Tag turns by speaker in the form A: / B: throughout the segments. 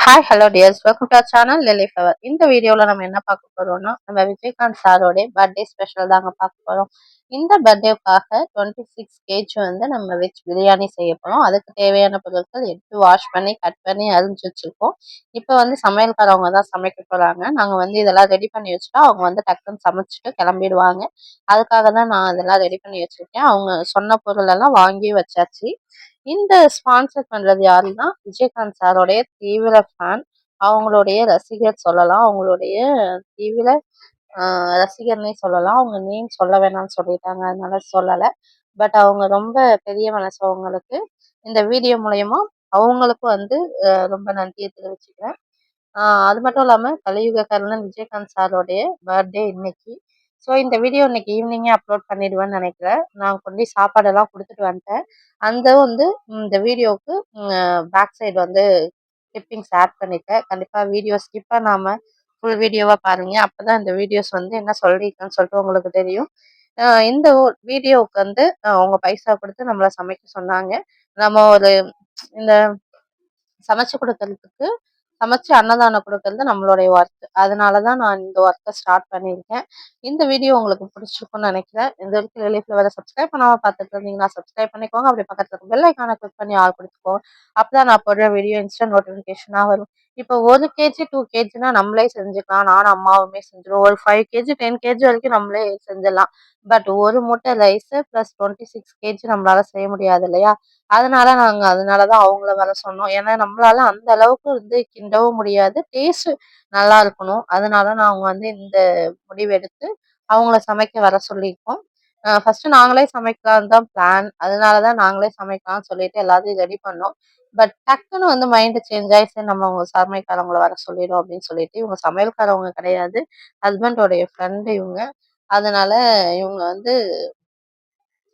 A: Hi hello dears welcome to channel lily flower. இந்த வீடியோவில் நம்ம என்ன பார்க்க போறோம்னா நம்ம விஜயகாந்த் சாரோடைய பர்த்டே ஸ்பெஷல் தாங்க பார்க்க போறோம். இந்த பர்த்டேக்காக 26 kg வந்து நம்ம வெஜ் பிரியாணி செய்ய போறோம். அதுக்கு தேவையான பொருட்கள் எடுத்து வாஷ் பண்ணி கட் பண்ணி அரிஞ்சு வச்சிருக்கோம். இப்போ வந்து சமையல்காரவங்க தான் சமைக்க போறாங்க. நாங்கள் வந்து இதெல்லாம் ரெடி பண்ணி வச்சுட்டா அவங்க வந்து டக்குன்னு சமைச்சிட்டு கிளம்பிடுவாங்க. அதுக்காக தான் நான் இதெல்லாம் ரெடி பண்ணி வச்சிருக்கேன். அவங்க சொன்ன பொருள் எல்லாம் வாங்கி வச்சாச்சு. இந்த ஸ்பான்சர் பண்றது யாருன்னா விஜயகாந்த் சாரோடைய தீவிர ஃபேன். அவங்களுடைய ரசிகர் சொல்லலாம். அவங்களுடைய தீவிர ரசிகர்னே சொல்லலாம். அவங்க நேம் சொல்ல வேணாம்னு சொல்லிட்டாங்க. அதனால சொல்லல. பட் அவங்க ரொம்ப பெரிய மனசு அவங்களுக்கு. இந்த வீடியோ மூலியமா அவங்களுக்கும் வந்து ரொம்ப நன்றியை தெரிவிச்சுக்கிறேன். அது மட்டும் இல்லாம கலியுக கர்ணன் விஜயகாந்த் சாரோடைய பர்த்டே இன்னைக்கு. ஸோ இந்த வீடியோ இன்னைக்கு ஈவினிங்கே அப்லோட் பண்ணிடுவேன்னு நினைக்கிறேன். நான் கொண்டு போய் சாப்பாடெல்லாம் கொடுத்துட்டு வந்துட்டேன். அந்த வந்து இந்த வீடியோவுக்கு பேக் சைடு வந்து கிளிப்பிங்ஸ் ஆட் பண்ணிட்டேன். கண்டிப்பாக வீடியோ ஸ்கிப் பண்ணாம ஃபுல் வீடியோவா பாருங்க. அப்பதான் இந்த வீடியோஸ் வந்து என்ன சொல்லியிருக்கேன்னு சொல்லிட்டு உங்களுக்கு தெரியும். இந்த வீடியோவுக்கு வந்து அவங்க பைசா கொடுத்து நம்மளை சமைக்க சொன்னாங்க. நம்ம ஒரு இந்த சமைச்சு கொடுக்கறதுக்கு சமைச்சு அன்னதானம் கொடுக்கறது நம்மளுடைய ஒர்க். அதனாலதான் நான் இந்த ஒர்க்கை ஸ்டார்ட் பண்ணியிருக்கேன். இந்த வீடியோ உங்களுக்கு பிடிச்சிருக்கும்னு நினைக்கிறேன். இந்த வரைக்கும் ரிலீஃப் வர சப்ஸ்கிரைப் பண்ணாம பார்த்துட்டு இருந்தீங்கன்னா சப்ஸ்கிரைப் பண்ணிக்கோங்க. அப்படி பக்கத்துல இருக்க பெல் ஐக்கானை கிளிக் பண்ணி ஆள் கொடுத்துக்கோங்க. அப்பதான் நான் போடுற வீடியோ இன்ஸ்டன்ட் நோட்டிபிகேஷனா வரும். இப்போ 1 kg 2 kgனா நம்மளே செஞ்சுக்கலாம். நானும் அம்மாவுமே செஞ்சிருவோம். ஒரு 5 kg 10 kg வரைக்கும் நம்மளே செஞ்சிடலாம். பட் ஒரு மூட்டை ரைஸ் பிளஸ் 26 kg நம்மளால செய்ய முடியாது இல்லையா? அதனாலதான் அவங்கள வர சொன்னோம். ஏன்னா நம்மளால அந்த அளவுக்கு வந்து கிண்டவும் முடியாது. டேஸ்ட் நல்லா இருக்கணும். அதனால நான் அவங்க வந்து இந்த முடிவெடுத்து அவங்கள சமைக்க வர சொல்லியிருக்கோம். ஃபர்ஸ்ட் நாங்களே சமைக்கலாம்னு தான் பிளான். அதனாலதான் நாங்களே சமைக்கலாம்னு சொல்லிட்டு எல்லாத்தையும் ரெடி பண்ணோம். பட் டக்குன்னு வந்து மைண்ட் சேஞ்ச் ஆயிடுச்சு. நம்ம அவங்க சமையல்காரவங்கள வர சொல்லிடும் அப்படின்னு சொல்லிட்டு இவங்க சமையல்காரவங்க கிடையாது. ஹஸ்பண்டோடைய ஃப்ரெண்டு இவங்க. அதனால இவங்க வந்து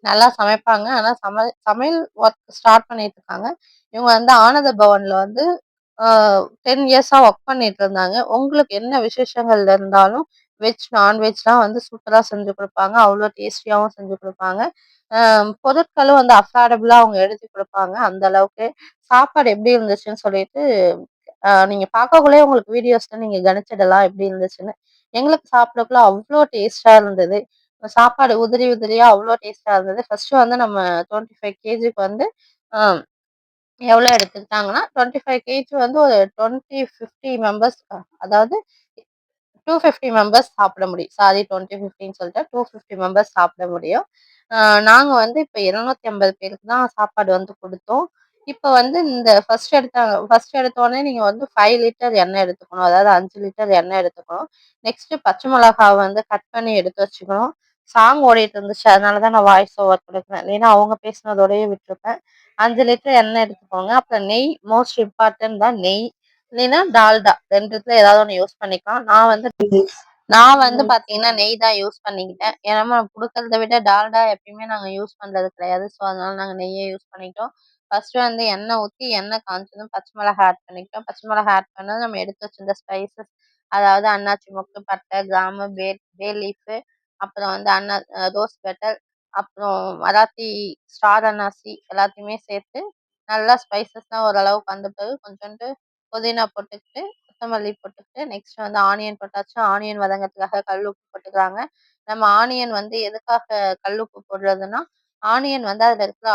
A: நல்லா சமைப்பாங்க. ஆனா சமையல் ஒர்க் ஸ்டார்ட் பண்ணிட்டு இருக்காங்க. இவங்க வந்து ஆனந்த பவன்ல வந்து ஆ 10 இயர்ஸா ஒர்க் பண்ணிட்டு இருந்தாங்க. உங்களுக்கு என்ன விசேஷங்கள் இருந்தாலும் வெஜ், நான்வெஜ்லாம் வந்து சூப்பரா செஞ்சு குடுப்பாங்க. அவ்ளோ டேஸ்டியாவும் செஞ்சு குடுப்பாங்க. அ பொருட்களும் வந்து அஃபோர்டபுளா அவங்க எடுத்து குடுப்பாங்க. அந்த அளவுக்கு சாப்பாடு எப்படி இருந்துச்சுன்னு சொல்லிட்டு நீங்க பார்க்கக்குள்ளயே உங்களுக்கு வீடியோஸ்ல நீங்க கணிச்சிடலாம் எப்படி இருந்துச்சுன்னு. எங்களுக்கு சாப்பிடக்குள்ள அவ்ளோ டேஸ்ட்டா இருந்தது. சாப்பாடு உதிரி உதிரியா அவ்ளோ டேஸ்ட்டா இருந்தது. ஃபர்ஸ்ட் வந்து நம்ம 25 கேஜிக்கு வந்து அ எவ்வளோ எடுத்துக்கிட்டாங்கன்னா, 25 கேஜி வந்து ஒரு 20, 50 மெம்பர்ஸ் அதாவது 250 மெம்பர்ஸ் சாப்பிட முடியும். சாரி 20, 50ன்னு சொல்லிட்டேன். 250 மெம்பர்ஸ் சாப்பிட முடியும். அ நாங்க வந்து இப்ப 250 பேருக்கு தான் சாப்பாடு வந்து குடுத்தோம். இப்ப வந்து இந்த ஃபர்ஸ்ட் எடுத்தோனே நீங்க வந்து 5 லிட்டர் எண்ணெய் எடுத்துக்கணும். அதாவது 5 லிட்டர் எண்ணெய் எடுத்துக்கணும். நெக்ஸ்ட் பச்சை மிளகாய் வந்து கட் பண்ணி எடுத்து வச்சுக்கணும். சாங் ஓடிட்டு இருந்துச்சு. அதனால தான் நான் வாய்ஸ் ஓவர் குடுக்குறேன். இல்லைன்னா அவங்க பேசினதோடயே விட்டுருப்பேன். 5 லிட்டர் எண்ணெய் எடுத்துக்கோங்க. அப்புறம் நெய் மோஸ்ட் இம்பார்ட்டன்ட் தான் நெய். இல்லைன்னா டால்டா 2த்துல ஏதாவது ஒண்ணு யூஸ் பண்ணிக்கலாம். நான் வந்து பாத்தீங்கன்னா நெய் தான் யூஸ் பண்ணிக்கிட்டேன். ஏன்னா நம்ம குடுக்கறத விட டால்டா எப்பயுமே நாங்க யூஸ் பண்றது கிடையாது. ஸோ அதனால நாங்க நெய்யே யூஸ் பண்ணிக்கிட்டோம். ஃபர்ஸ்ட் வந்து எண்ணெய் ஊத்தி எண்ணெய் காஞ்சதும் பச்சை மிளகாய் ஆட் பண்ணிக்கிட்டோம். பச்சை மிளகாய் ஆட் பண்ணதும் நம்ம எடுத்து வச்சிருந்த ஸ்பைசஸ் அதாவது அன்னாச்சி மொக்கு, பட்டை, கிராம்பு, பே லீஃப், அப்புறம் வந்து ரோஸ் பெட்டல், அப்புறம் மராத்தி ஸ்டார் அன்னாசி எல்லாத்தையுமே சேர்த்து நல்லா ஸ்பைசஸ்லாம் ஓரளவுக்கு வந்த பிறகு கொஞ்சோண்டு புதினா போட்டுக்கிட்டு, கொத்தமல்லி போட்டுக்கிட்டு, நெக்ஸ்ட் வந்து ஆனியன் போட்டாச்சு. ஆனியன் வதங்கறதுக்காக கல் உப்பு போட்டுக்கிறாங்க. நம்ம ஆனியன் வந்து எதுக்காக கல் உப்பு போடுறதுன்னா, ஆனியன் வந்து அதுல இருக்கிற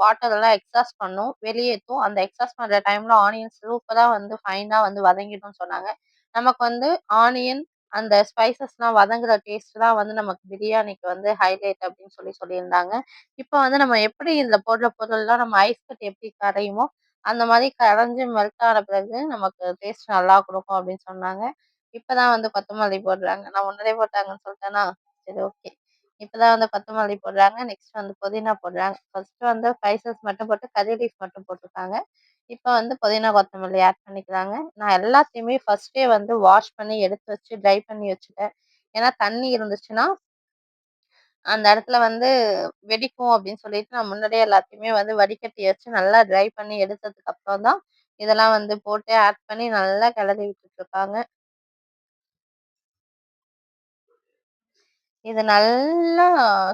A: வாட்டர் எல்லாம் எக்ஸாஸ்ட் பண்ணும், வெளியேத்தும். அந்த எக்ஸாஸ்ட் பண்ற டைம்ல ஆனியன் சூப்பரா வந்து ஃபைனா வந்து வதங்கிடும்னு சொன்னாங்க. நமக்கு வந்து ஆனியன் அந்த ஸ்பைசஸ்லாம் வதங்குற டேஸ்ட் தான் வந்து நமக்கு பிரியாணிக்கு வந்து ஹைலைட் அப்படின்னு சொல்லியிருந்தாங்க. இப்ப வந்து நம்ம எப்படி இதுல போடுற பொருள்லாம் நம்ம ஐஸ் கட்டி எப்படி கரையுமோ, அந்த மாரி கரைஞ்சு மெல்ட் ஆன பிறகு நமக்கு டேஸ்ட் நல்லா குடுக்கும் அப்படின்னு சொன்னாங்க. இப்பதான் வந்து கொத்தமல்லி போடுறாங்க. நான் முன்னாடியே போட்டாங்கன்னு சொல்லிட்டேனா? சரி ஓகே. இப்பதான் வந்து கொத்தமல்லி போடுறாங்க. நெக்ஸ்ட் வந்து புதினா போடுறாங்க. ஃபர்ஸ்ட் வந்து ஸ்பைசஸ் மட்டும் போட்டு கர்ரி லீஃப் மட்டும் போட்டுருக்காங்க. இப்ப வந்து புதினா, கொத்தமல்லி ஆட் பண்ணிக்கிறாங்க. நான் எல்லாத்தையுமே ஃபர்ஸ்ட்டே வந்து வாஷ் பண்ணி எடுத்து வச்சு ட்ரை பண்ணி வச்சுட்டேன். ஏன்னா தண்ணி இருந்துச்சுன்னா அந்த இடத்துல வந்து வெடிக்கும் அப்படின்னு சொல்லிட்டு நான் முன்னாடியே எல்லாத்தையுமே வந்து வடிகட்டி வச்சு நல்லா ட்ரை பண்ணி எடுத்ததுக்கு அப்புறம் தான் இதெல்லாம் வந்து போட்டு ஆட் பண்ணி நல்லா கிளறி விட்டுட்டு இருக்காங்க. இது நல்லா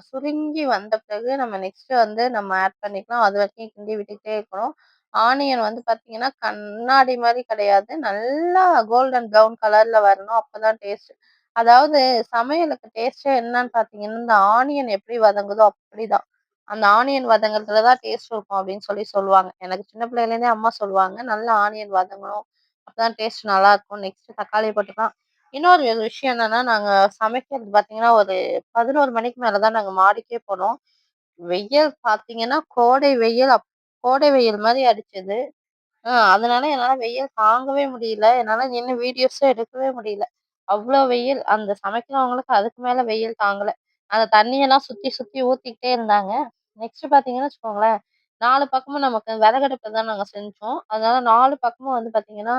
A: சுருங்கி வந்த பிறகு நம்ம நெக்ஸ்ட் வந்து நம்ம ஆட் பண்ணிக்கலாம். அது வரைக்கும் கிண்டி விட்டுட்டே இருக்கணும். ஆனியன் வந்து பார்த்தீங்கன்னா, கண்ணாடி மாரி கிடையாது. நல்லா கோல்டன் ப்ரவுன் கலர்ல வரணும். அப்பதான் டேஸ்ட். அதாவது சமையலுக்கு டேஸ்ட்டே என்னன்னு பார்த்தீங்கன்னா, இந்த ஆனியன் எப்படி வதங்குதோ அப்படிதான். அந்த ஆனியன் வதங்குறதுல தான் டேஸ்ட் இருக்கும் அப்படின்னு சொல்லுவாங்க. எனக்கு சின்ன பிள்ளையிலேருந்தே அம்மா சொல்லுவாங்க. நல்லா ஆனியன் வதங்கணும். அப்பதான் டேஸ்ட் நல்லாருக்கும். நெக்ஸ்ட் தக்காளி போட்டுக்கலாம். இன்னொரு ஒரு விஷயம் என்னன்னா, நாங்க சமைக்கிறது பார்த்தீங்கன்னா, ஒரு 11 மணிக்கு மேல தான் நாங்க மாடிக்கே போனோம். வெயில் பார்த்தீங்கன்னா, கோடை வெயில் மாரி அடிச்சது. அதனால என்னால வெயில் தாங்கவே முடியல. என்னால நின்னு வீடியோஸும் எடுக்கவே முடியல. அவ்ளோ வெயில். அந்த சமைக்கிறவங்களுக்கு அதுக்கு மேல வெயில் தாங்கல. அந்த தண்ணியெல்லாம் சுத்தி சுத்தி ஊத்திக்கிட்டே இருந்தாங்க. நெக்ஸ்ட் பார்த்தீங்கன்னு வச்சுக்கோங்களேன், 4 பக்கமும் நமக்கு விறகடுப்புல தான் நாங்க செஞ்சோம். அதனால 4 பக்கமும் வந்து பார்த்தீங்கன்னா,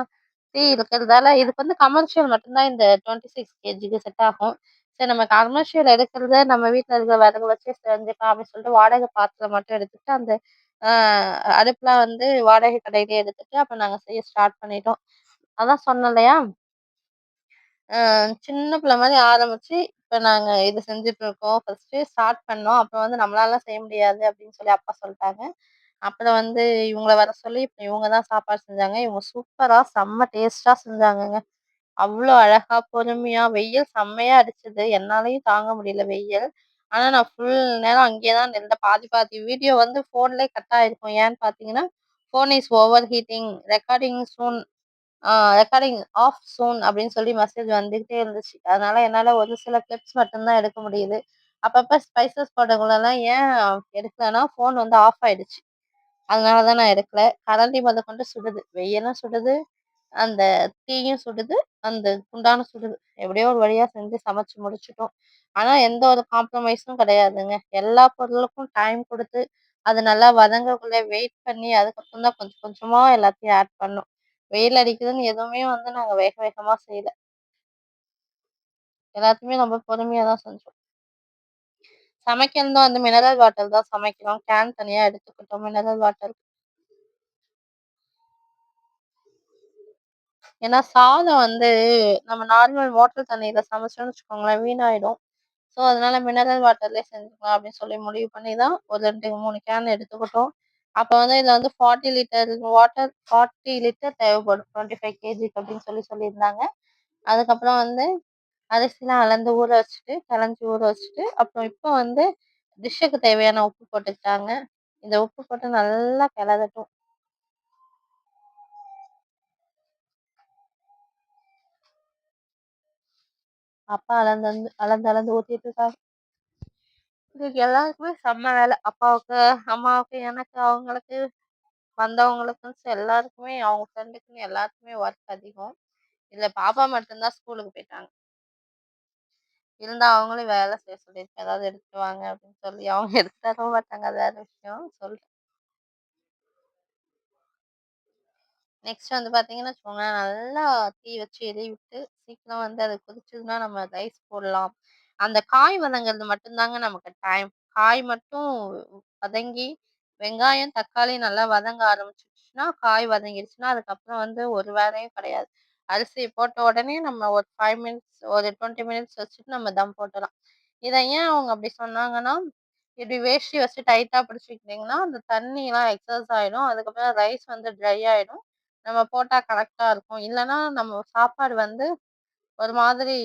A: தீ இருக்கிறதால இதுக்கு வந்து கமர்ஷியல் மட்டும் தான் இந்த 26 கேஜிக்கு செட் ஆகும். சரி நம்ம கமர்ஷியல் எடுக்கிறத நம்ம வீட்ல இருக்கிற விறகு வச்சே செஞ்சுக்கலாம் அப்படின்னு சொல்லிட்டு வாடகை பாத்திரம் மட்டும் எடுத்துட்டு அந்த அ அடுப்புலாம் வந்து வாடகை கடையிலேயே எடுத்துட்டு அப்ப நாங்க செய்ய ஸ்டார்ட் பண்ணிட்டோம். அதான் சொன்னேன் இல்லையா? அ சின்ன பிள்ளை மாரி ஆரம்பிச்சு, இப்ப நாங்க இது செஞ்சுட்டுருக்கோம். ஃபர்ஸ்ட்டு ஸ்டார்ட் பண்ணோம். அப்புறம் வந்து நம்மளாலலாம் செய்ய முடியாது அப்படின்னு சொல்லி அப்பா சொல்ட்டாங்க. அப்புறம் வந்து இவங்கள வர சொல்லி, இப்ப இவங்க தான் சாப்பாடு செஞ்சாங்க. இவங்க சூப்பரா செம்ம டேஸ்ட்டா செஞ்சாங்கங்க. அவ்ளோ அழகா, பொறுமையா வெயில் செம்மையா அடிச்சது. என்னாலயும் தாங்க முடியல வெயில். ஆனா, நான் ஃபுல் நேரம் அங்கேயே தான் இருந்தேன். பாதி பாதி வீடியோ வந்து ஃபோன்லயே கட் ஆயிருக்கும். ஏன்னு பார்த்தீங்கன்னா, "phone is over heating. Recording soon recording off soon" அப்படின்னு சொல்லி மெசேஜ் வந்துகிட்டே இருந்துச்சு. அதனால என்னால ஒரு சில கிளிப்ஸ் மட்டும் தான் எடுக்க முடியுது. அப்பப்ப ஸ்பைசஸ் போடக்குள்ளலாம் ஏன் எடுக்கலன்னா, ஃபோன் வந்து ஆஃப் ஆயிடுச்சு. அதனால தான் நான் எடுக்கல. கரண்டி மொதற்கொண்டு சுடுது. வெயிலும் சுடுது. அந்த தீயும் சுடுது. அந்த குண்டானும் சுடுது. எப்படியோ ஒரு வழியா செஞ்சு சமைச்சு முடிச்சுட்டோம். ஆனா, எந்த ஒரு காம்ப்ரமைஸும் கிடையாதுங்க. எல்லா பொருளுக்கும் டைம் குடுத்து, அது நல்லா வதங்கக்குள்ள வெயிட் பண்ணி, அதுக்கப்புறம் தான் கொஞ்சம் கொஞ்சமா எல்லாத்தையும் ஆட் பண்ணோம். வெயில் அடிக்குதுன்னு எதுவுமே வந்து நாங்க வேக வேகமா செய்யல. எல்லாத்தையுமே ரொம்ப பொறுமையா தான் செஞ்சோம். சமைக்கிறதும் வந்து மினரல் வாட்டர் தான் சமைக்கிறோம். கேன் தனியா எடுத்துக்கிட்டோம் மினரல் வாட்டர். ஏன்னா சாதம் வந்து நம்ம நார்மல் மோட்டர் தண்ணீல சமைச்சோம்னு வச்சுக்கோங்களேன், வீணாயிடும். ஸோ, அதனால மினரல் வாட்டர்லயே செஞ்சுக்கலாம் அப்படின்னு சொல்லி முடிவு பண்ணி தான் ஒரு 2, 3 கேன் எடுத்துக்கிட்டோம். அப்ப வந்து இதுல வந்து 40 லிட்டர் தேவைப்படும். 25 கேஜிக்கு அப்படின்னு சொல்லியிருந்தாங்க. அதுக்கப்புறம் வந்து அரிசிலாம் அளந்து ஊற வச்சுட்டு, களைஞ்சு ஊற வச்சுட்டு, அப்புறம் இப்போ வந்து டிஷ்ஷுக்கு தேவையான உப்பு போட்டுக்கிட்டாங்க. இந்த உப்பு போட்டு நல்லா கிளறட்டும். அப்பா அளந்து அளந்து ஊத்திட்டு இருக்காங்க. இதுக்கு எல்லாருக்குமே செம்ம வேலை. அப்பாவுக்கு, அம்மாவுக்கு, எனக்கு, அவங்களுக்கு, வந்தவங்களுக்கும் எல்லாருக்குமே அவங்க ஃப்ரெண்டுக்குன்னு எல்லாருக்குமே ஒர்க் அதிகம். இதுல பாப்பா மட்டும் தான் ஸ்கூலுக்கு போயிட்டாங்க. இருந்தா அவங்களையும் வேலை செய்ய சொல்லியிருக்கேன். ஏதாவது எடுத்துட்டு வாங்க அப்படின்னு சொல்லி. அவங்க எடுத்து தர மாட்டாங்க. அது வேற விஷயம். நெக்ஸ்ட் வந்து பார்த்தீங்கன்னு வச்சுக்கோங்களேன், நல்லா தீ வச்சு எரிய விட்டு, சீக்கிரம் வந்து அது கொதிச்சதுன்னா நம்ம ரைஸ் போடலாம். அந்த காய் வதங்குறது மட்டும் தாங்க நமக்கு டைம். காய் மட்டும் வதங்கி, வெங்காயம், தக்காளி நல்லா வதங்க ஆரம்பிச்சுருச்சுன்னா, காய் வதங்கிடுச்சுன்னா, அதுக்கப்புறம் வந்து ஒரு வேலையும் கிடையாது. அரிசி போட்ட உடனே நம்ம ஒரு 5 மினிட்ஸ், ஒரு 20 மினிட்ஸ் வச்சுட்டு நம்ம தம் போட்டுறலாம். இத ஏன் அவங்க அப்படி சொன்னாங்கன்னா, இப்படி வேஷ்டி வச்சு டைட்டா பிடிச்சுக்கிட்டீங்கன்னா, அந்த தண்ணிலாம் எக்ஸஸ் ஆயிடும். அதுக்கப்புறம் ரைஸ் வந்து ட்ரை ஆயிடும். நம்ம போட்டா கரெக்ட்டா இருக்கும். இல்லன்னா, நம்ம சாப்பாடு வந்து ஒரு மாதிரி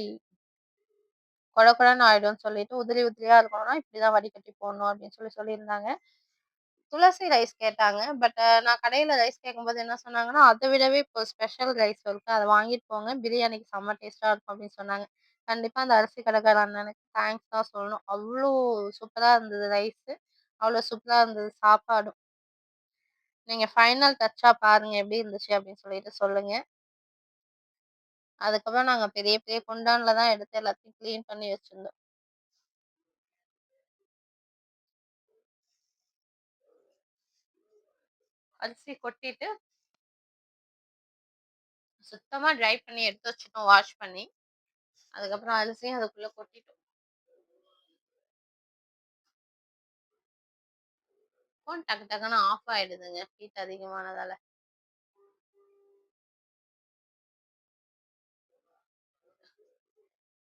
A: கொழ கொழன்னு ஆயிடும்னு சொல்லிட்டு, உதிரி உதிரியா இருக்கணும்னா, இப்படிதான் வடிகட்டி போடணும் அப்படின்னு சொல்லியிருந்தாங்க. துளசி ரைஸ் கேட்டாங்க. பட் நான் கடையில ரைஸ் கேட்கும்போது என்ன சொன்னாங்கன்னா, அத விடவே இப்போ ஸ்பெஷல் ரைஸ் இருக்கு. அத வாங்கிட்டு போங்க. பிரியாணிக்கு செம்ம டேஸ்ட்டா இருக்கும் அப்படின்னு சொன்னாங்க. கண்டிப்பா அந்த அரிசி கடைக்கார அண்ணனுக்கு தேங்க்ஸ் தான் சொல்லணும். அவ்ளோ சூப்பரா இருந்தது ரைஸு. அவ்ளோ சூப்பரா இருந்தது சாப்பாடும். நீங்க ஃபைனல் டச்சா பாருங்க எப்படி இருந்துச்சு அப்படின்னு சொல்லிட்டு சொல்லுங்க. அதுக்கப்புறம் நாங்க பெரிய பெரிய குண்டான்ல தான் எடுத்து எல்லாத்தையும் கிளீன் பண்ணி வச்சிருந்தோம். அரிசி கொட்டிட்டு, சுத்தமா ட்ரை பண்ணி எடுத்து வச்சுட்டோம் வாஷ் பண்ணி. அதுக்கப்புறம் அரிசியும் அதுக்குள்ள கொட்டிட்டோம். ஃபோன் டக்கு டக்குன்னு ஆஃப் ஆயிடுதுங்க. ஹீட் அதிகமானதால.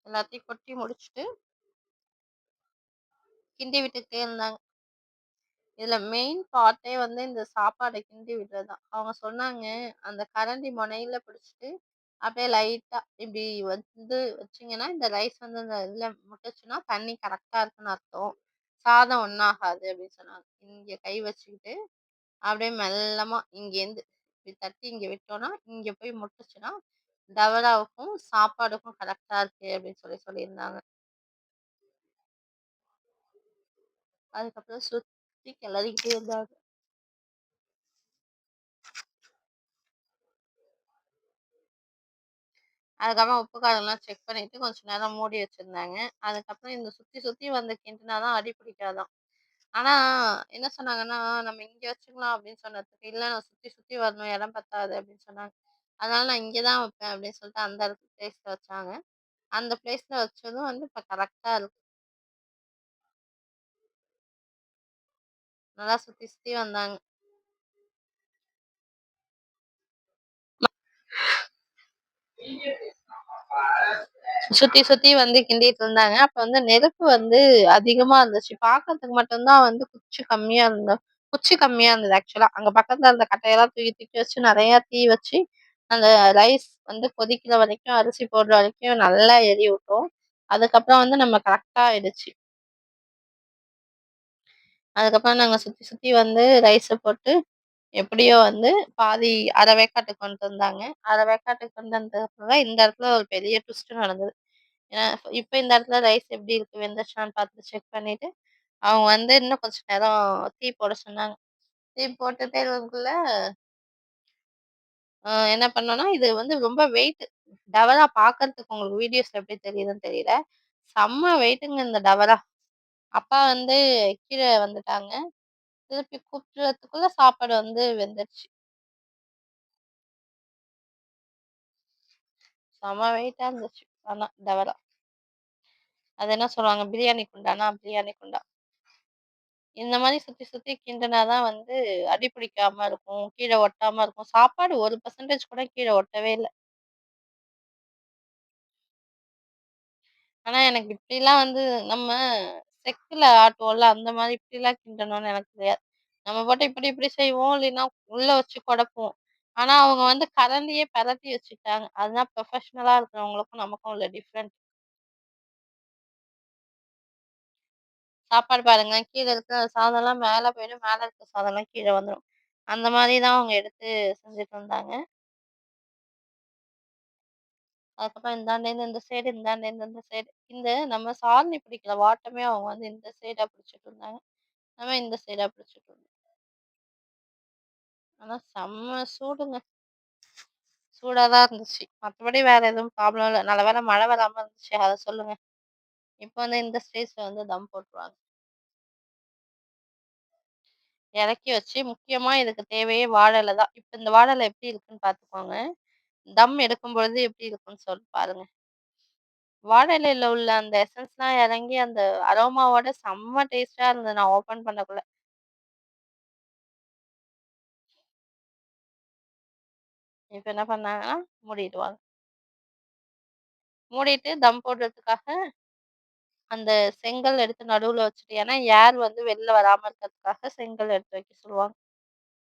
A: எல்லாத்தையும் கொட்டி முடிச்சுட்டு, கிண்டி விட்டுக்கிட்டே இருந்தாங்க. இதுல மெயின் பார்ட்டே வந்து இந்த சாப்பாட கிண்டி விடுறது தான். அவங்க சொன்னாங்க, அந்த கரண்டி மொனையில பிடிச்சிட்டு, அப்படியே லைட்டா இப்படி வந்து வச்சீங்கன்னா, இந்த ரைஸ் வந்து அந்த இதுல முட்டுச்சுன்னா, தண்ணி கரெக்ட்டா இருக்குன்னு அர்த்தம். சாதம் ஒண்ணாகாது அப்படின்னு சொன்னாங்க. இங்க கை வச்சுக்கிட்டு, அப்படியே மெல்லமா இங்கேருந்து இப்படி தட்டி இங்க விட்டோம்னா, இங்க போய் முட்டுச்சுன்னா, டவராவுக்கும், சாப்பாடுக்கும் கரெக்ட்டா இருக்கு அப்படின்னு சொல்லியிருந்தாங்க. அதுக்கப்புறம் சுத்தி கிளறிக்கிட்டே இருந்தாங்க. அதுக்கப்புறம் உப்பு காரம்லாம் செக் பண்ணிட்டு கொஞ்ச நேரம் மூடி வச்சிருந்தாங்க. அதுக்கப்புறம் இந்த சுத்தி சுத்தி வந்து கிண்டுனா தான் அடி பிடிக்காதாம். ஆனா என்ன சொன்னாங்கன்னா, "நம்ம இங்க வச்சுக்கலாம்" அப்படின்னு சொன்னதுக்கு, "இல்ல நான் சுத்தி சுத்தி வரணும், இடம் பத்தாது" அப்படின்னு சொன்னாங்க. அதனால நான் இங்க தான் வைப்பேன் அப்படின்னு சொல்லிட்டு அந்த பிளேஸ்ல வச்சாங்க. அந்த பிளேஸ்ல வச்சதும் வந்து இப்ப கரெக்ட்டா இருக்கு. நல்லா சுத்தி சுத்தி வந்தாங்க. சுத்தி சுத்தி வந்து கிண்டிட்டு இருந்தாங்க. அப்ப வந்து நெருப்பு வந்து அதிகமா இருந்துச்சு. பாக்கறதுக்கு மட்டும் தான் வந்து குச்சி கம்மியா இருந்தது ஆக்சுவலா. அங்க பக்கத்துல இருந்த கட்டையெல்லாம் தூக்கி தூக்கி வச்சு நெறைய தீ வச்சு, அந்த ரைஸ் வந்து கொதிக்கிற வரைக்கும், அரிசி போடுற வரைக்கும் நல்லா எரிய விட்டோம். அதுக்கப்புறம் வந்து நம்ம கரெக்ட்டா ஆயிடுச்சு. அதுக்கப்புறம் நாங்க சுத்தி சுத்தி வந்து ரைஸ போட்டு எப்படியோ வந்து பாதி அரை வேக்காட்டுக்கு கொண்டு வந்தாங்க. அரை வேக்காட்டுக்கு கொண்டு வந்ததுக்கப்புறம் இந்த இடத்துல ஒரு பெரிய ட்விஸ்ட் நடந்தது. ஏன்னா, இப்ப இந்த இடத்துல ரைஸ் எப்படி இருக்கு வெந்துருச்சான்னு பார்த்து செக் பண்ணிட்டு, அவங்க வந்து இன்னும் கொஞ்ச நேரம் தீ போட சொன்னாங்க. தீ போட்டுட்டே இருக்கக்குள்ள என்ன பண்ணோம்னா, இது வந்து ரொம்ப வெயிட் டவரா பார்க்கறதுக்கு உங்களுக்கு வீடியோஸ்ல எப்படி தெரியுதுன்னு தெரியல. செம்ம வெயிட்டுங்க இந்த டவரா. அப்பா வந்து கீழ வந்துட்டாங்க. திருப்பி கூப்பிடுறதுக்குள்ள சாப்பாடு வந்து வெந்துருச்சு. செம்ம வெயிட்டா இருந்துச்சு. ஆனா டவரா. அது என்ன சொல்லுவாங்க பிரியாணி குண்டானா, பிரியாணி குண்டா. இந்த மாரி சுத்தி சுத்தி கிண்டுனா தான் வந்து அடி பிடிக்காம இருக்கும். கீழ ஒட்டாம இருக்கும். சாப்பாடு 1% கூட கீழ ஒட்டவே இல்ல. ஆனா எனக்கு இப்படிலாம் வந்து நம்ம செக்குல ஆட்டுவோம்ல, அந்த மாரி இப்படிலாம் கிண்டணும்னு எனக்கு தெரியாது. நம்ம பாட்டு இப்படி இப்படி செய்வோம். இல்லைன்னா உள்ள வச்சு கொடைப்போம். ஆனா அவங்க வந்து கரண்டியே பெரட்டி வச்சுக்கிட்டாங்க. அதுதான் ப்ரொஃபஷனலா இருக்கிறவங்களுக்கும் நமக்கும் உள்ள டிஃபரண்ட். சாப்பாடு பாருங்க, கீழ இருக்கிற சாதம்லாம் மேல போயிடும். மேல இருக்கிற சாதம்லாம் கீழ வந்துரும். அந்த மாரி தான் அவங்க எடுத்து செஞ்சுட்டு இருந்தாங்க. அதுக்கப்புறம் இந்தாண்டேருந்து இந்த சைடு, இந்தாண்டேருந்து இந்த சைடு. இந்த நம்ம சாதனை பிடிக்கிற வாட்டமே அவங்க வந்து இந்த சைடா பிடிச்சிட்டு இருந்தாங்க. நம்ம இந்த சைடா பிடிச்சிட்டு இருந்தோம். ஆனா செம்ம சூடுங்க. சூடா தான் இருந்துச்சு. மத்தபடி வேற எதுவும் ப்ராப்ளம் இல்ல. நல்ல வேளை மழை வராம இருந்துச்சு. அத சொல்லுங்க. இப்ப வந்து இந்த ஸ்டேஜ்ல வந்து தம் போட்டுருவாங்க. இறக்கி வச்சு முக்கியமா இதுக்கு தேவையே வாழ இல தான். இப்ப இந்த வாழ இல எப்படி இருக்குன்னு பார்த்துக்கோங்க. தம் எடுக்கும்பொழுது எப்படி இருக்குன்னு பாருங்க. வாழை இலையில உள்ள அந்த எசன்ஸ்லாம் இறங்கி அந்த அரோமாவோட செம்ம டேஸ்ட்டா இருந்தது நான் ஓப்பன் பண்ணக்குள்ள. இப்ப என்ன பண்ணாங்கன்னா, மூடிடுவாங்க. மூடிட்டு தம் போடுறதுக்காக அந்த செங்கல் எடுத்து நடுவுல வச்சுட்டு ஏன்னா ஏர் வந்து வெளில வராம இருக்கிறதுக்காக செங்கல் எடுத்து வைக்க சொல்லுவாங்க.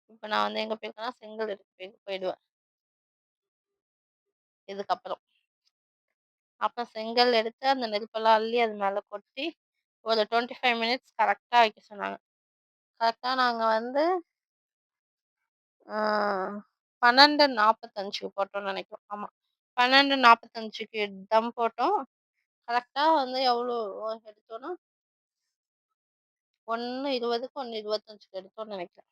A: இப்ப நான் வந்து எங்க போயிருக்கேன்னா, செங்கல் எடுத்து போயிடுவேன் இதுக்கப்புறம். அப்புறம் செங்கல் எடுத்து அந்த நெருப்பெல்லாம் அள்ளி அது மேல கொட்டி, ஒரு 25 மினிட்ஸ் கரெக்ட்டா வைக்க சொன்னாங்க. கரெக்ட்டா நாங்க வந்து ஆ 12:45க்கு போட்டோம்னு நெனைக்கிறோம். ஆமா. 12:45க்கு தம் போட்டோம். கரெக்ட்டா வந்து எவ்வளோ எடுத்தோம்னா, 1:20க்கு 1:25க்கு எடுத்தோம்னு நெனைக்கிறேன்.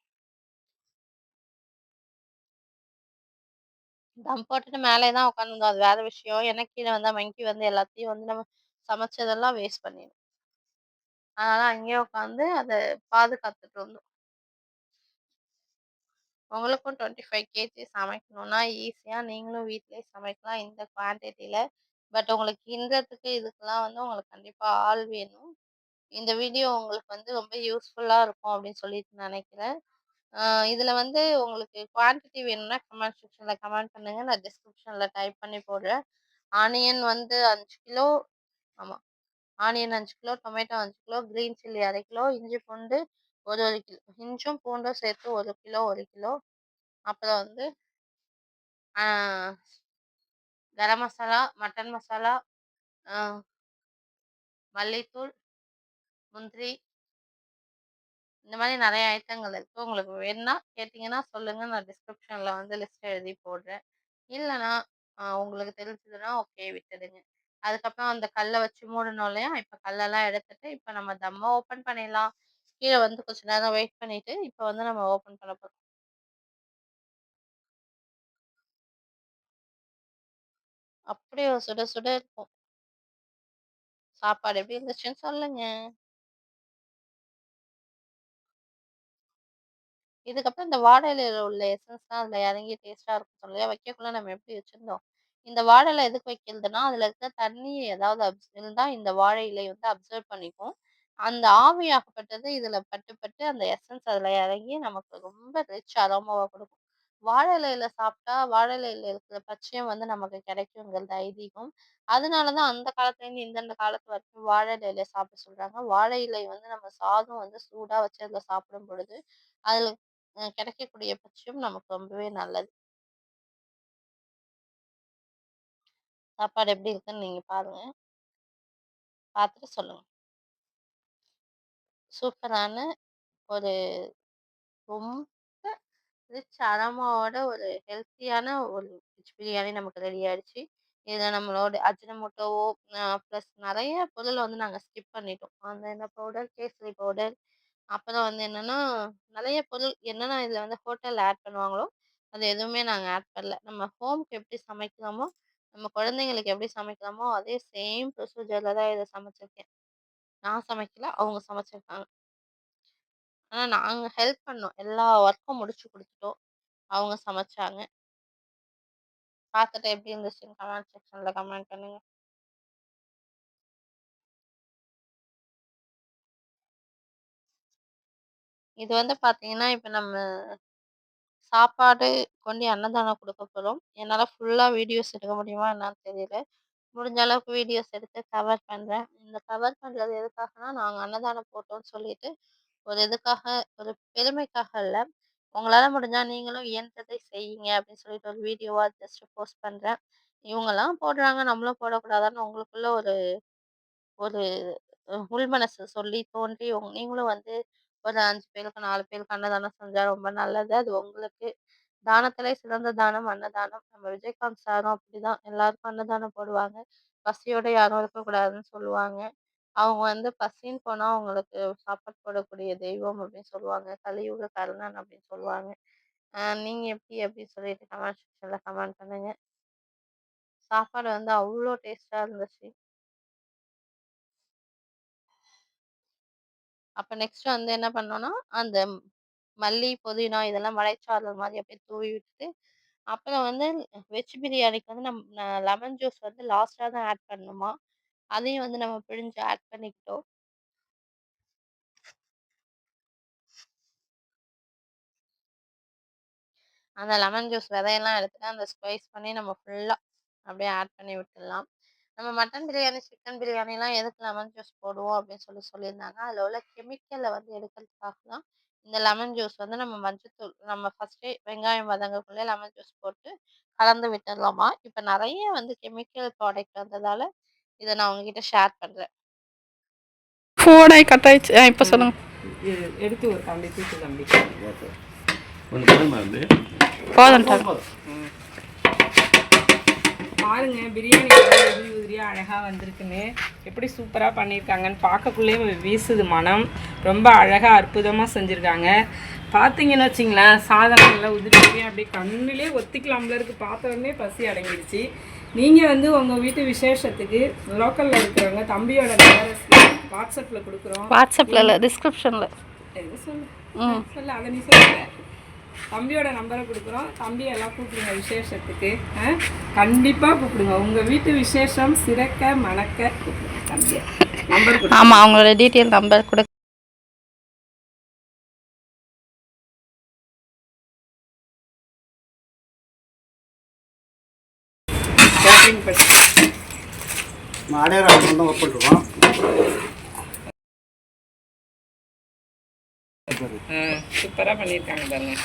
A: தம் போட்டுட்டு மேலயே தான் உட்காந்துருந்தோம். அது வேற விஷயம். ஏன்னா கீழ வந்தா மங்கி வந்து எல்லாத்தையும் வந்து நம்ம சமைச்சதெல்லாம் வேஸ்ட் பண்ணிரும். அதனால அங்கேயே உட்காந்து அத பாதுகாத்துட்டு இருந்தோம். உங்களுக்கும் 25 கேஜி சமைக்கணும்னா ஈஸியா நீங்களும் வீட்லயே சமைக்கலாம் இந்த குவான்டிட்டில. பட் உங்களுக்கு கிண்டுறதுக்கு இதுக்கெல்லாம் வந்து உங்களுக்கு கண்டிப்பா ஆள் வேணும். இந்த வீடியோ உங்களுக்கு வந்து ரொம்ப யூஸ்ஃபுல்லா இருக்கும் அப்படின்னு சொல்லிட்டு நினைக்கிறேன். அ இதுல வந்து உங்களுக்கு குவான்டிட்டி வேணும்னா கமெண்ட் செக்ஷன்ல கமெண்ட் பண்ணுங்க. நான் டிஸ்கிரிப்ஷன்ல டைப் பண்ணி போடுறேன். ஆனியன் வந்து 5 கிலோ ஆமா. Onion 5 kilo, tomato 5 kilo, green chilli 1/2 kilo, இஞ்சி பூண்டு ஒரு கிலோ இஞ்சும் பூண்டும் சேர்த்து 1 கிலோ. அப்புறம் வந்து கரம் மசாலா, மட்டன் மசாலா, மல்லித்தூள், முந்திரி, இந்த மாதிரி நிறைய ஐட்டங்கள் இருக்கு. உங்களுக்கு வேணும்னா கேட்டிங்கன்னா சொல்லுங்க, நான் டிஸ்கிரிப்ஷன்ல வந்து லிஸ்ட் எழுதி போடுறேன். இல்லைன்னா உங்களுக்கு தெரிஞ்சதுன்னா ஓகே விட்டுடுங்க. அதுக்கப்புறம் அந்த கல்லை வச்சு மூடணும் இல்லையா? இப்போ கல்லெல்லாம் எடுத்துட்டு இப்போ நம்ம தம்மை ஓப்பன் பண்ணிடலாம். கீழே வந்து கொஞ்ச நேரம் வெயிட் பண்ணிட்டு இப்போ வந்து நம்ம ஓப்பன் பண்ண போகிறோம். அப்படியே சுட சுட இருக்கும். சாப்பாடு எப்படி இருந்துச்சுன்னு சொல்லுங்க. இதுக்கப்புறம் இந்த வாழை இலையில உள்ள எசன்ஸ்லாம் அதில் இறங்கி டேஸ்ட்டாக இருக்கும் இல்லையா? வைக்கக்குள்ள நம்ம எப்படி வச்சிருந்தோம். இந்த வாழை இலை எதுக்கு வைக்கிறதுன்னா, அதில் இருக்க தண்ணி ஏதாவது இருந்தா இந்த வாழை இலை வந்து அப்சர்வ் பண்ணிக்கும். அந்த ஆவியாகப்பட்டது இதில பட்டு பட்டு அந்த எசன்ஸ் அதில இறங்கி நமக்கு ரொம்ப ரிச் அரோமாவா கொடுக்கும். வாழை இலையில சாப்பிட்டா, வாழை இலையில இருக்கிற பச்சையம் வந்து நமக்கு கிடைக்குங்கிறது ஐதீகம். அதனால தான் அந்த காலத்துலேருந்து இந்தந்த காலத்து வரைக்கும் வாழை இலையில சாப்பிட சொல்றாங்க. வாழை இலை வந்து நம்ம சாதம் வந்து சூடா வச்சு அதில சாப்பிடும் பொழுது, அதில கிடைக்கக்கூடிய பட்சம் நமக்கு ரொம்பவே நல்லது. சாப்பாடு எப்படி இருக்குன்னு நீங்க பாருங்க. பார்த்துட்டு சொல்லுங்க. சூப்பரான ஒரு ரொம்ப ரிச் அரோமாவோட ஒரு ஹெல்த்தியான ஒரு வெஜ் பிரியாணி நமக்கு ரெடி ஆயிடுச்சு. இதில நம்மளோட அஜினமோட்டோவோ ப்ளஸ் நெறைய பொருள் வந்து நாங்க ஸ்கிப் பண்ணிட்டோம். அந்த என்ன பவுடர், கேசரி பவுடர், அப்புறம் வந்து என்னன்னா, நெறைய பொருள் என்னென்ன இதில வந்து ஹோட்டல்ல ஆட் பண்ணுவாங்களோ, அது எதுவுமே நாங்க ஆட் பண்ணல. நம்ம ஹோம்க்கு எப்படி சமைக்கிறோமோ, நம்ம குழந்தைங்களுக்கு எப்படி சமைக்கிறோமோ, அதே சேம் ப்ரொசீஜர்ல தான் இத சமைச்சிருக்கேன். நான் சமைக்கல, அவங்க சமைச்சிருக்காங்க. ஆனா நாங்க ஹெல்ப் பண்ணோம். எல்லா ஒர்க்கும் முடிச்சு குடுத்துட்டோம். அவங்க சமைச்சாங்க. பார்த்துட்டு எப்படி இருந்துச்சுன்னு கமெண்ட் செக்ஷன்ல கமெண்ட் பண்ணுங்க. இது வந்து பார்த்தீங்கன்னா, இப்ப நம்ம சாப்பாடு கொண்டு அன்னதானம் குடுக்க போறோம். என்னால ஃபுல்லா வீடியோஸ் எடுக்க முடியுமா என்னான்னு தெரியல. முடிஞ்ச அளவுக்கு வீடியோஸ் எடுத்து கவர் பண்றேன். இந்த கவர் பண்றது எதுக்காகன்னா, நாங்க அன்னதானம் போட்டோம்ன்னு சொல்லிட்டு, ஒரு இதுக்காக ஒரு பெருமைக்காக இல்ல. உங்களால முடிஞ்சா நீங்களும் இயன்றதை செய்யுங்க அப்படின்னு சொல்லிட்டு ஒரு வீடியோவா ஜஸ்ட் போஸ்ட் பண்றேன். இவங்கலாம் போடுறாங்க, நம்மளும் போடக்கூடாதான்னு உங்களுக்குள்ள ஒரு ஒரு உள் மனசு சொல்லி தோன்றி நீங்களும் வந்து ஒரு 5 பேருக்கு 4 பேருக்கு அன்னதானம் செஞ்சா ரொம்ப நல்லது. அது உங்களுக்கு தானத்திலே சிறந்த தானம் அன்னதானம். நம்ம விஜயகாந்த் சாரும் அப்படிதான் எல்லாருக்கும் அன்னதானம் போடுவாங்க. பசியோட யாரும் இருக்கக்கூடாதுன்னு சொல்லுவாங்க. அவங்க வந்து பசின்னு போனா அவங்களுக்கு சாப்பாடு போடக்கூடிய தெய்வம் அப்படின்னு சொல்லுவாங்க. கலியுக கருணன் அப்படின்னு சொல்லுவாங்க. நீங்க எப்படி அப்படின்னு சொல்லிட்டு கமெண்ட் செக்ஷன்ல கமெண்ட் பண்ணுங்க. சாப்பாடு வந்து அவ்ளோ டேஸ்ட்டா இருந்துச்சு. அப்ப நெக்ஸ்ட் வந்து என்ன பண்ணோம்னா, அந்த மல்லி, புதினா இதெல்லாம் மலைச்சாரல் மாரி அப்படியே தூவி விட்டுட்டு, அப்புறம் வந்து வெஜ் பிரியாணிக்கு வந்து லெமன் ஜூஸ் வந்து லாஸ்ட்டா தான் ஆட் பண்ணணுமா. அதையும் வந்து நம்ம பிழிஞ்சு ஆட் பண்ணிக்கிட்டோம். அந்த லெமன் ஜூஸ் விதையெல்லாம் எடுத்துட்டு, அந்த ஸ்குவைஸ் பண்ணி நம்ம ஃபுல்லா அப்படியே ஆட் பண்ணி விட்டுடலாம். நம்ம மட்டன் பிரியாணி, சிக்கன் பிரியாணிலாம் எதுக்கு லெமன் ஜூஸ் போடுவோம் அப்படின்னு சொல்லியிருந்தாங்க. அதில உள்ள கெமிக்கல வந்து எடுக்கிறதுக்காக தான் இந்த லெமன் ஜூஸ் வந்து நம்ம மஞ்சத்தூள் நம்ம ஃபர்ஸ்ட்டே வெங்காயம் வதங்கக்குள்ளே லெமன் ஜூஸ் போட்டு கலந்து விட்டுடலாமா. இப்ப நெறைய வந்து கெமிக்கல் ப்ராடக்ட் வந்ததால, இத நான் உங்ககிட்ட ஷேர் பண்றேன்.
B: ஃபோன் ஆகி கட் ஆயிடுச்சு. இப்போ சொல்லுங்க. எடுத்து ஒரு தம்பி தூக்கு தம்பி போதும் பாருங்க. பிரியாணி உதிரி உதிரியாக அழகாக வந்திருக்குன்னு எப்படி சூப்பராக பண்ணியிருக்காங்கன்னு பார்க்கக்குள்ளேயே வீசுது மனம். ரொம்ப அழகாக அற்புதமாக செஞ்சுருக்காங்க. பார்த்தீங்கன்னு வச்சிங்களேன், சாதனம் நல்லா உதிரி உதிரியாக அப்படியே கண்ணிலே ஒத்திக்கலாம்ல இருக்குது. பார்த்த உடனே பசி அடங்கிடுச்சு. நீங்கள் வந்து உங்கள் வீட்டு விசேஷத்துக்கு லோக்கலில் இருக்கிறவங்க தம்பியோட நம்பரை வாட்ஸ்அப்பில் கொடுக்குறோம்.
A: வாட்ஸ்அப்ல இல்ல, டிஸ்கிரிப்ஷன்ல.
B: எது சொல்லு சொல்லு அதை நீ சொல்லுங்க. தம்பியோட நம்பரை கொடுக்குறோம். தம்பி எல்லாம் கூப்பிடுங்க விசேஷத்துக்கு. கண்டிப்பாக கூப்பிடுங்க. உங்கள் வீட்டு விசேஷம் சிறக்க மணக்க கூப்பிடுங்க தம்பியை. நம்பர் கொடு.
A: ஆமாம், அவங்களோட டீட்டெயில் நம்பர் கொடு.
B: கேட்ரிங் பற்றி
C: அடையாளம் ஒர்க் பண்ணிருக்கோம்.
B: சூப்பராக பண்ணியிருக்காங்க பாருங்க.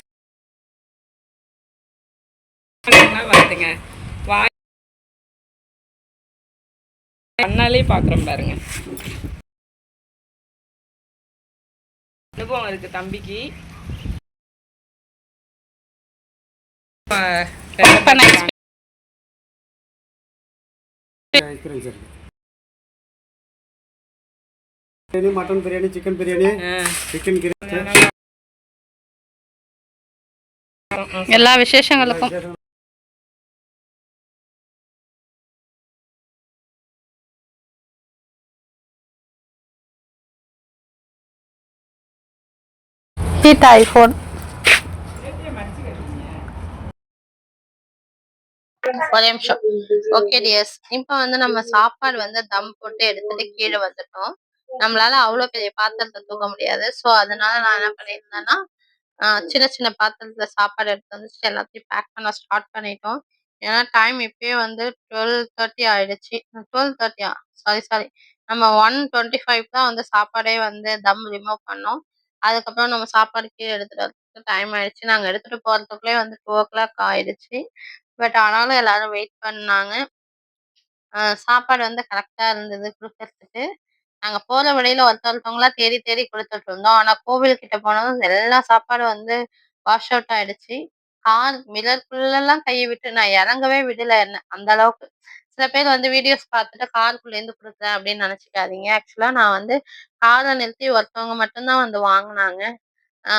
B: பார்த்துங்க வாய் கண்ணாலே பார்க்குறோம் பாருங்க. அனுபவம் இருக்குது தம்பிக்கு.
C: Mutton biryani, chicken biryani, chicken gravy,
A: எல்லா விசேஷங்களுக்கும் ஐஃபோன் ஒரே நிமிஷம். ஓகே டியர்ஸ், இப்போ வந்து நம்ம சாப்பாடு வந்து தம் போட்டு எடுத்துட்டு கீழே வந்துட்டோம். நம்மளால அவ்வளோ பெரிய பாத்திரத்தை தூக்க முடியாது. ஸோ அதனால நான் என்ன பண்ணியிருந்தேன்னா, சின்ன சின்ன பாத்திரத்துல சாப்பாடு எடுத்து வந்துச்சு எல்லாத்தையும் பேக் பண்ண ஸ்டார்ட் பண்ணிட்டோம். ஏன்னா டைம் இப்பயே வந்து 12:30 ஆயிடுச்சு. 12:30 சாரி சாரி, நம்ம 1:25 தான் வந்து சாப்பாடே வந்து தம் ரிமூவ் பண்ணோம். அதுக்கப்புறம் நம்ம சாப்பாடு கீழே எடுத்துட்டு வரதுக்கு டைம் ஆயிடுச்சு. நாங்கள் எடுத்துட்டு போறதுக்குள்ளே வந்து 2:00 ஆயிடுச்சு. பட் ஆனாலும் எல்லாரும் வெயிட் பண்ணாங்க. சாப்பாடு வந்து கரெக்ட்டா இருந்தது குடுக்கறதுக்கு. நாங்க போற வழியில ஒருத்தவங்களா தேடி தேடி குடுத்துட்டு இருந்தோம். ஆனா கோவில் கிட்ட போனதும் எல்லா சாப்பாடும் வந்து வாஷ் அவுட் ஆயிடுச்சு. கார் மிரர்க்குள்ளலாம் கைய விட்டு நான் இறங்கவே விடல என்ன, அந்த அளவுக்கு. சில பேர் வந்து வீடியோஸ் பார்த்துட்டு காருக்குள்ளேருந்து குடுக்குறேன் அப்படின்னு நெனச்சுக்காதீங்க. ஆக்சுவலா நான் வந்து கார நிறுத்தி ஒருத்தவங்க மட்டும் தான் வந்து வாங்குனாங்க. ஆ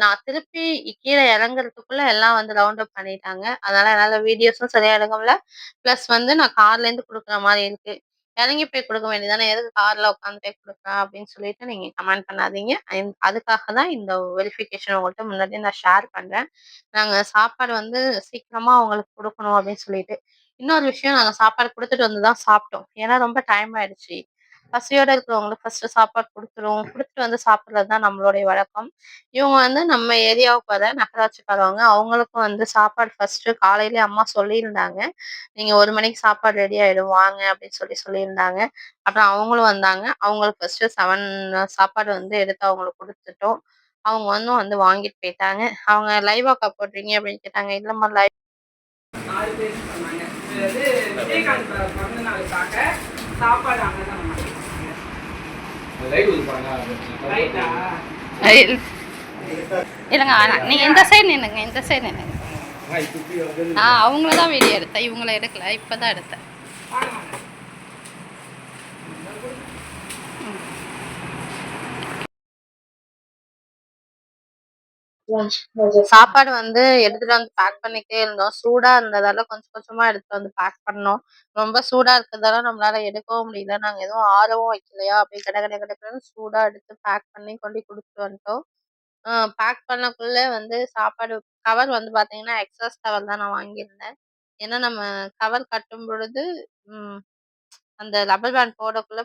A: நான் திருப்பி கீழ இறங்குறதுக்குள்ள எல்லாம் வந்து ரவுண்ட் அப் பண்ணிட்டாங்க. அதனால என்னால வீடியோஸும் சரியா எடுக்க முடியல. பிளஸ் வந்து நான் கார்லேருந்து குடுக்குற மாரி இருக்கு. இறங்கி போய் குடுக்க வேண்டியது தானே, எதுக்கு கார்ல உட்காந்து போய் குடுக்குறேன் அப்படின்னு சொல்லிட்டு நீங்க கமெண்ட் பண்ணாதீங்க. அதுக்காக தான் இந்த வெரிஃபிகேஷன் உங்கள்ட்ட முன்னாடியே நான் ஷேர் பண்றேன். நாங்க சாப்பாடு வந்து சீக்கிரமா அவங்களுக்கு குடுக்கணும் அப்படின்னு சொல்லிட்டு. இன்னொரு விஷயம், நாங்க சாப்பாடு குடுத்துட்டு வந்து தான் சாப்பிட்டோம். ஏன்னா ரொம்ப டைம் ஆயிடுச்சு. பசியோட இருக்கிறவங்களுக்கு ஃபர்ஸ்ட்டு சாப்பாடு குடுத்துருவோம். குடுத்துட்டு வந்து சாப்பிடுறது தான் நம்மளுடைய வழக்கம். இவங்க வந்து நம்ம ஏரியாவுக்கு வர நகராட்சிக்காரவங்க. அவங்களுக்கும் வந்து சாப்பாடு ஃபர்ஸ்ட்டு காலையிலேயே அம்மா சொல்லியிருந்தாங்க. "நீங்க 1 மணிக்கு சாப்பாடு ரெடி ஆயிடும் வாங்க" அப்படின்னு சொல்லியிருந்தாங்க. அப்புறம் அவங்களும் வந்தாங்க. அவங்களுக்கு ஃபர்ஸ்ட்டு 7 சாப்பாடு வந்து எடுத்து அவங்களுக்கு குடுத்துட்டோம். அவங்க வந்து வாங்கிட்டு போயிட்டாங்க. அவங்க லைவாக்கா போடுறீங்க அப்படின்னு கேட்டாங்க. இல்லம்மா
B: 4 பேர் சொன்னாங்க. இது விஜயகாந்த் பிறந்த நாளுக்காக சாப்பாடு அன்னதானம் பண்ணிருக்காங்க. ரைட்டா?
A: இல்லைங்க, நீங்க இந்த சைடு நின்னுங்க, இந்த சைடு நின்னுங்க. அவங்கள தான் வீடியோ எடுத்தேன், இவங்கள எடுக்கல, இப்பதான் எடுத்தேன்.
B: வாங்க வாங்க.
A: சாப்பாடு வந்து எடுத்துட்டு வந்து பேக் பண்ணிட்டே இருந்தோம். சூடா இருந்ததால கொஞ்சம் கொஞ்சமா எடுத்துட்டு வந்து பேக் பண்ணோம். ரொம்ப சூடா இருக்கிறதால நம்மளால எடுக்கவும் முடியல. நாங்க எதுவும் ஆறவும் வைக்கலையா, அப்படியே கட கட கடன்னு சூடா எடுத்து பேக் பண்ணி கொண்டு குடுத்துட்டு வந்துட்டோம். பேக் பண்ணக்குள்ள வந்து சாப்பாடு கவர் வந்து பார்த்தீங்கன்னா, எக்ஸாஸ் கவர் தான் நான் வாங்கியிருந்தேன். ஏன்னா நம்ம கவர் கட்டும் பொழுது, ம் அந்த ரப்பர் பேண்ட் போடக்குள்ள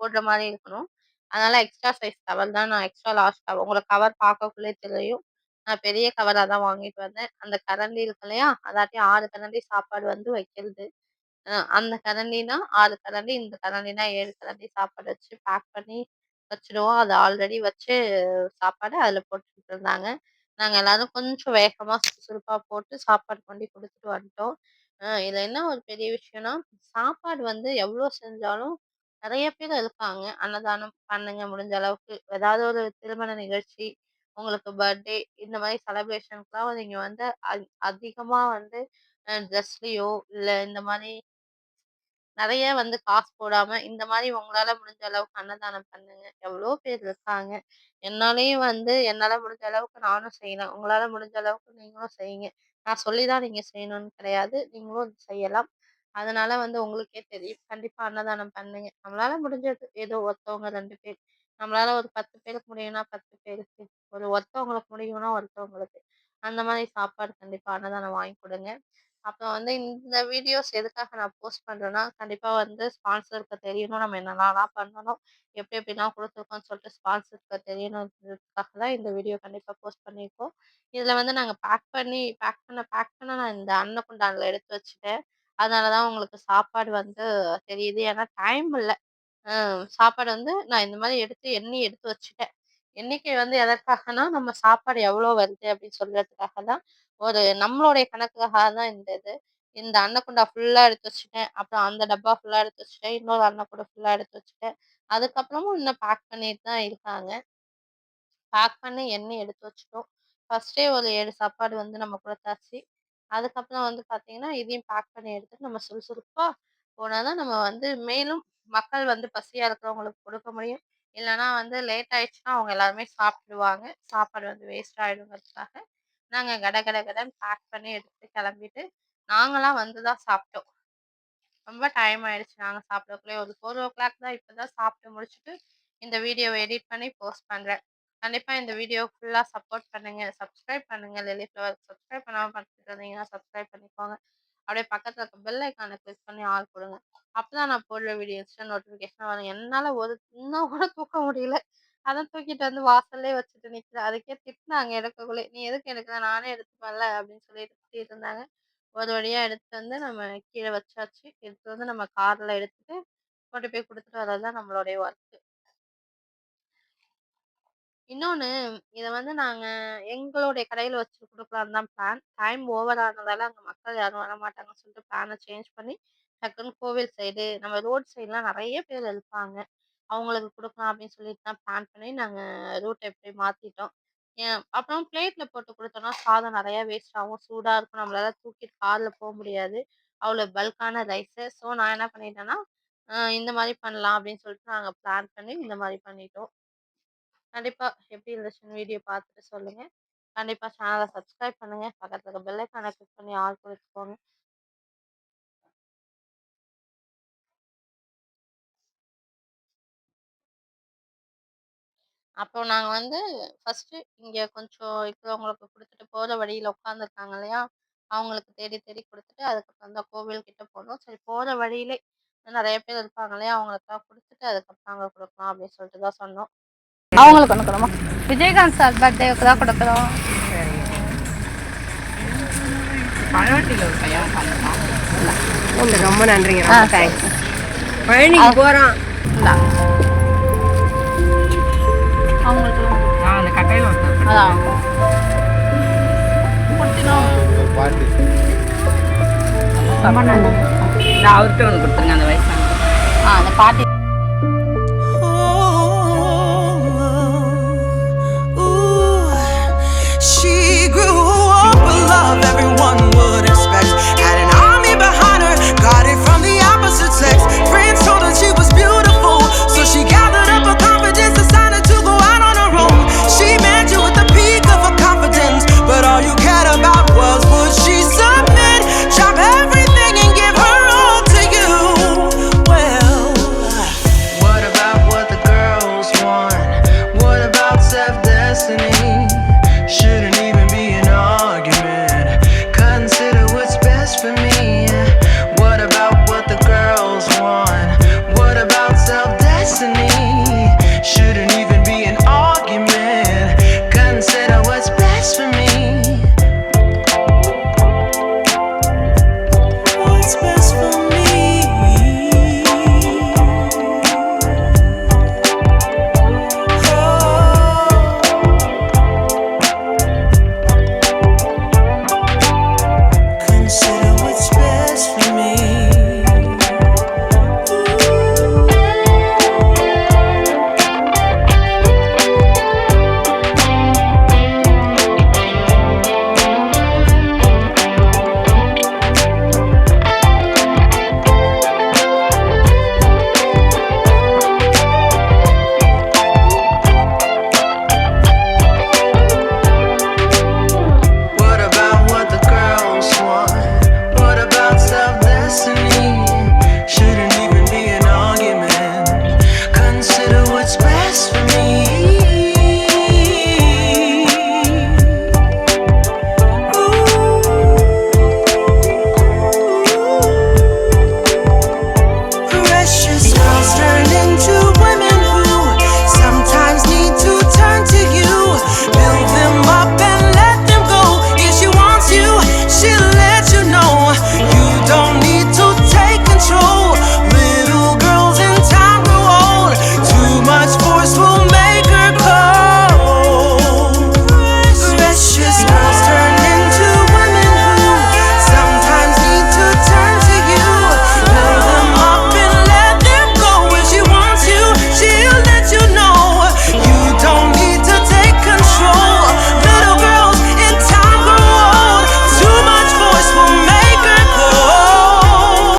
A: போடுற மாரி இருக்கணும். அதனால எக்ஸ்ட்ரா சைஸ் கவர் தான், நான் எக்ஸ்ட்ரா லார்ஜ் கவர், உங்களுக்கு கவர் பார்க்கக்குள்ளே தெரியும். நான் பெரிய கவரா தான் வாங்கிட்டு வந்தேன். அந்த கரண்டி இருக்கு இல்லையா? அதாட்டி 6 கரண்டி சாப்பாடு வந்து வைக்கிறது. அந்த கரண்டினா 6 கரண்டி, இந்த கரண்டினா 7 கரண்டி சாப்பாடு வச்சு பேக் பண்ணி வச்சுடுவோம். அது ஆல்ரெடி வச்சு சாப்பாடு அதில போட்டுட்டு இருந்தாங்க. நாங்க எல்லாரும் கொஞ்சம் வேகமா சுறுசுறுப்பா போட்டு சாப்பாடு கொண்டு குடுத்துட்டு வந்துட்டோம். இதுல என்ன ஒரு பெரிய விஷயம்னா, சாப்பாடு வந்து எவ்ளோ செஞ்சாலும் நெறைய பேர் இருக்காங்க. அன்னதானம் பண்ணுங்க முடிஞ்ச அளவுக்கு. ஏதாவது ஒரு திருமண நிகழ்ச்சி, உங்களுக்கு பர்த்டே இந்த மாரி செலிப்ரேஷனுக்குலாம் நீங்க வந்து அதிகமா வந்து ட்ரெஸ்லயோ இல்ல இந்த மாரி நெறைய வந்து காசு போடாம, இந்த மாரி உங்களால முடிஞ்ச அளவுக்கு அன்னதானம் பண்ணுங்க. எவ்ளோ பேர் இருக்காங்க. என்னாலயும் வந்து என்னால முடிஞ்ச அளவுக்கு நானும் செய்யலாம். உங்களால முடிஞ்ச அளவுக்கு நீங்களும் செய்யுங்க. நான் சொல்லி தான் நீங்க செய்யணும்னு கிடையாது. நீங்களும் செய்யலாம். அதனால வந்து உங்களுக்கே தெரியும். கண்டிப்பா அன்னதானம் பண்ணுங்க. நம்மளால முடிஞ்சது ஏதோ ஒருத்தவங்க 2 பேர். நம்மளால ஒரு 10 பேருக்கு முடியும்னா 10 பேருக்கு. ஒருத்தவங்களுக்கு முடியும்னா ஒருத்தவங்களுக்கு. அந்த மாரி சாப்பாடு கண்டிப்பா அன்னதானம் வாங்கி குடுங்க. அப்புறம் வந்து இந்த வீடியோஸ் எதுக்காக நான் போஸ்ட் பண்றேன்னா, கண்டிப்பா வந்து ஸ்பான்சருக்கு தெரியணும் நம்ம என்னென்னலாம் பண்ணணும், எப்படி எப்படிலாம் குடுத்துருக்கோம்னு சொல்லிட்டு ஸ்பான்சருக்கு தெரியணுன்றதுக்காக தான் இந்த வீடியோ கண்டிப்பா போஸ்ட் பண்ணியிருக்கோம். இதில வந்து நாங்க பேக் பண்ண நான் இந்த அன்னக்குண்டான்ல எடுத்து வச்சுட்டேன். அதனால தான் உங்களுக்கு சாப்பாடு வந்து தெரியுது. ஏன்னா டைம் இல்ல. சாப்பாடு வந்து நான் இந்த மாரி எடுத்து எண்ணி எடுத்து வச்சுட்டேன். எண்ணிக்கை வந்து எதற்காகனா, நம்ம சாப்பாடு எவ்வளோ வருது அப்படின்னு சொல்றதுக்காக தான். ஒரு நம்மளுடைய கணக்குக்காக தான் இந்த இது. இந்த அன்னக்குண்டா ஃபுல்லா எடுத்து வச்சுட்டேன். அப்புறம் அந்த டப்பா ஃபுல்லா எடுத்து வச்சுட்டேன். இன்னொரு அன்னக்கூடை ஃபுல்லா எடுத்து வச்சுட்டேன். அதுக்கப்புறமும் இன்னும் பேக் பண்ணிட்டு தான் இருக்காங்க. பேக் பண்ணி எண்ணி எடுத்து வச்சுட்டோம். ஃபர்ஸ்ட்டே ஒரு 7 சாப்பாடு வந்து நம்ம குடுத்தாச்சு. அதுக்கப்புறம் வந்து பார்த்தீங்கன்னா, இதையும் பேக் பண்ணி எடுத்துட்டு நம்ம சுறுசுறுப்பா போனா தான் நம்ம வந்து மேலும் மக்கள் வந்து பசியா இருக்கிறவங்களுக்கு கொடுக்க முடியும். இல்லன்னா வந்து லேட் ஆயிடுச்சுன்னா, அவங்க எல்லாருமே சாப்பிட்டுருவாங்க. சாப்பாடு வந்து வேஸ்ட் ஆயிடுங்கிறதுக்காக, நாங்க கட கட கடன்னு பேக் பண்ணி எடுத்துட்டு கிளம்பிட்டு, நாங்கலாம் வந்து தான் சாப்பிட்டோம். ரொம்ப டைம் ஆயிடுச்சு. நாங்க சாப்பிடக்குள்ளயே ஒரு 4:00 தான் இப்ப தான் சாப்பிட்டு முடிச்சுட்டு, இந்த வீடியோவ எடிட் பண்ணி போஸ்ட் பண்றேன். கண்டிப்பா இந்த வீடியோ ஃபுல்லா சப்போர்ட் பண்ணுங்க. சப்ஸ்கிரைப் பண்ணுங்க. லில்லி ஃப்ளவர் சப்ஸ்கிரைப் பண்ணாம பார்த்துட்டு இருந்தீங்கன்னா, சப்ஸ்கிரைப் பண்ணிக்கோங்க. அப்படியே பக்கத்துல இருக்க பெல் ஐகான கிளிக் பண்ணி ஆல் குடுங்க. அப்பதான் நான் போடுற வீடியோ இன்ஸ்டா நோட்டிஃபிகேஷன் வரும். என்னால ஒரு இன்னும் கூட தூக்க முடியல. அதான் தூக்கிட்டு வந்து வாசல்லயே வச்சுட்டு நிக்கிறேன். அதுக்கே திட்டுனாங்க எடுக்கக்குள்ளயே. "நீ எதுக்கு எடுக்குற? நானே எடுத்துப்பேன்ல" அப்படின்னு சொல்லிட்டு திட்டிட்டு இருந்தாங்க. ஒரு வழியா எடுத்துட்டு வந்து நம்ம கீழ வச்சாச்சு. எடுத்துட்டு வந்து நம்ம கார்ல எடுத்துட்டு கொண்டு போய் குடுத்துட்டு வரது தான் நம்மளுடைய ஒர்க். இன்னொன்னு, இத வந்து நாங்க எங்களுடைய கடையில வச்சு குடுக்கலான்னு தான் பிளான். டைம் ஓவர் ஆனதால அங்க மக்கள் யாரும் வரமாட்டாங்கன்னு சொல்லிட்டு பிளான சேஞ்ச் பண்ணி, டக்குன்னு கோவில் சைடு, நம்ம ரோட் சைட்லாம் நெறைய பேர் இருப்பாங்க. அவங்களுக்கு குடுக்கலாம் அப்படின்னு சொல்லிட்டு தான் பிளான் பண்ணி நாங்க ரூட்ட இப்படி மாத்திட்டோம். அப்புறம் பிளேட்ல போட்டு குடுத்தோம்னா சாதம் நெறைய வேஸ்ட் ஆகும். சூடா இருக்கும். நம்மளால தூக்கிட்டு கார்ல போ முடியாது. அவ்வளோ பல்க்கான ரைஸு. ஸோ நான் என்ன பண்ணிட்டேன்னா, இந்த மாரி பண்ணலாம் அப்படின்னு சொல்லிட்டு நாங்க பிளான் பண்ணி இந்த மாரி பண்ணிட்டோம். கண்டிப்பா எப்படி இருந்துச்சுன்னு வீடியோ பார்த்துட்டு சொல்லுங்க. கண்டிப்பா சேனல சப்ஸ்கிரைப் பண்ணுங்க. பக்கத்துல இருக்க பெல் ஐகான கிளிக் பண்ணி ஆல் குடுத்துக்கோங்க. அப்புறம் நாங்க வந்து ஃபர்ஸ்ட்டு இங்க கொஞ்சம் இருக்கிறவங்களுக்கு குடுத்துட்டு போற வழியில உட்காந்துருக்காங்க இல்லையா? அவங்களுக்கு தேடி தேடி குடுத்துட்டு, அதுக்கப்புறம் தான் கோவில் கிட்ட போனோம். சரி போற வழியிலே நெறைய பேர் இருப்பாங்க இல்லையா? அவங்களுக்கெல்லாம் குடுத்துட்டு அதுக்கப்புறம் அங்க குடுக்கலாம் அப்படின்னு சொல்லிட்டு தான் சொன்னோம். அவங்களுக்கு ஒண்ணு குடுமா? விஜயகாந்த் சார் பர்த்டேவுக்கு தான் குடுக்குறோம்.
B: பழவட்டியில் ஒரு பையன் உட்காந்துருக்கான்.
D: ரொம்ப நன்றிங்க, ரொம்ப தேங்க்ஸ். பழனிக்கு போகிறோம்.
A: அவங்களுக்கு
B: அந்த கட்டையில் ஒருத்தர்
A: அதான் குடுத்தினோம்.
C: பாட்டு
B: அவர்கிட்ட ஒன்று கொடுத்துருங்க அந்த வயசான
A: அந்த பாட்டி